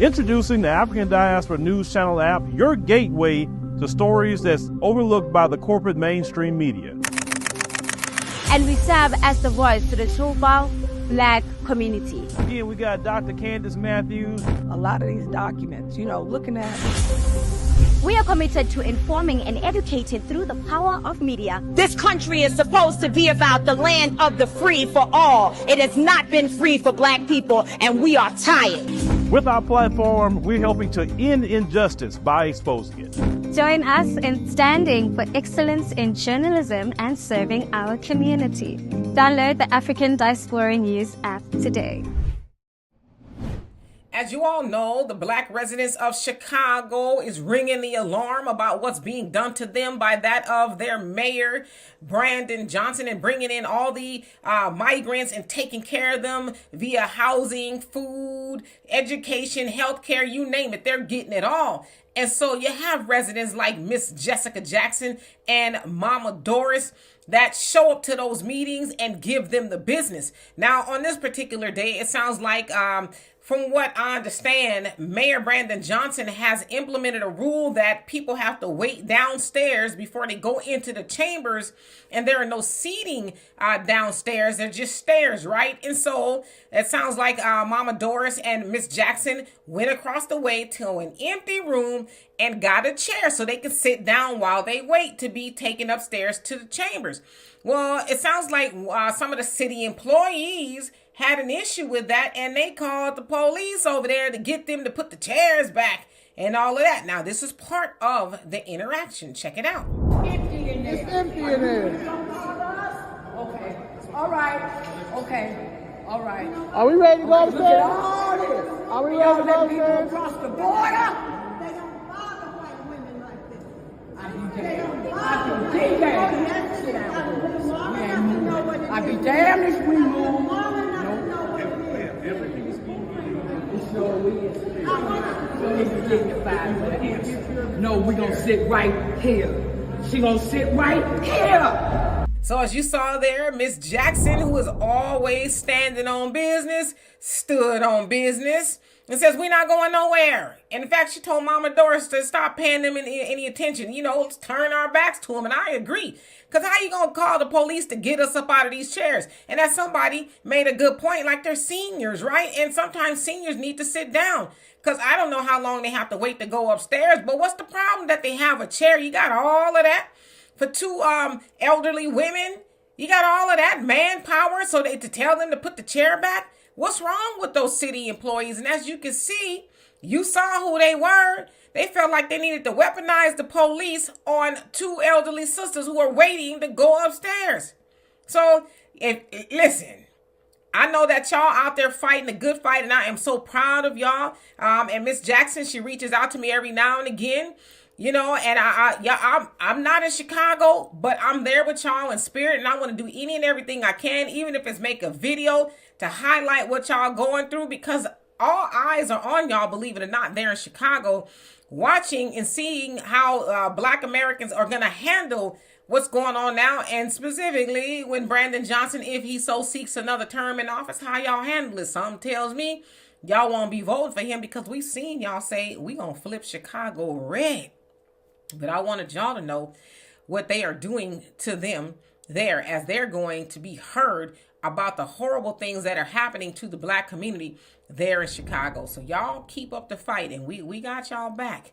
Introducing the African Diaspora News Channel app, your gateway to stories that's overlooked by the corporate mainstream media. And we serve as the voice to the Tubal Black community. Again, we got Dr. Candace Matthews. A lot of these documents, looking at. We are committed to informing and educating through the power of media. This country is supposed to be about the land of the free for all. It has not been free for Black people, and we are tired. With our platform, we're helping to end injustice by exposing it. Join us in standing for excellence in journalism and serving our community. Download the African Diaspora News app today. As you all know, the Black residents of Chicago is ringing the alarm about what's being done to them by that of their mayor, Brandon Johnson, and bringing in all the migrants and taking care of them via housing, food, education, healthcare, you name it. They're getting it all. And so you have residents like Miss Jessica Jackson and Mama Doris that show up to those meetings and give them the business. Now, on this particular day, it sounds like from what I understand, Mayor Brandon Johnson has implemented a rule that people have to wait downstairs before they go into the chambers, and there are no seating downstairs. They're just stairs, right? And so it sounds like Mama Doris and Miss Jackson went across the way to an empty room and got a chair so they can sit down while they wait to be taken upstairs to the chambers. Well, it sounds like some of the city employees had an issue with that, and they called the police over there to get them to put the chairs back and all of that. Now, this is part of the interaction. Check it out. It's empty in there. Okay. All right. Okay. All right. Are we ready to go Look at upstairs? all this. Are we ready to go upstairs? Across the border. They don't bother white women like this. I be damned if we move. No, we gonna sit right here. She gonna sit right here. So as you saw there, Miss Jackson, who is always standing on business, stood on business and says, we're not going nowhere. And in fact, she told Mama Doris to stop paying them any attention. Let's turn our backs to them. And I agree. Because how you going to call the police to get us up out of these chairs? And as somebody made a good point, like they're seniors, right? And sometimes seniors need to sit down. Because I don't know how long they have to wait to go upstairs. But what's the problem that they have a chair? You got all of that for two elderly women. You got all of that manpower so to tell them to put the chair back. What's wrong with those city employees? And as you can see, you saw who they were. They felt like they needed to weaponize the police on two elderly sisters who are waiting to go upstairs. So, listen, I know that y'all out there fighting a good fight, and I am so proud of y'all. And Miss Jackson, she reaches out to me every now and again. And I'm not in Chicago, but I'm there with y'all in spirit, and I want to do any and everything I can, even if it's make a video to highlight what y'all going through, because all eyes are on y'all, believe it or not, there in Chicago, watching and seeing how Black Americans are going to handle what's going on now, and specifically when Brandon Johnson, if he so seeks another term in office, how y'all handle it. Something tells me y'all won't be voting for him, because we've seen y'all say we gonna flip Chicago red. But I wanted y'all to know what they are doing to them there, as they're going to be heard about the horrible things that are happening to the Black community there in Chicago. So y'all keep up the fight, and we got y'all back.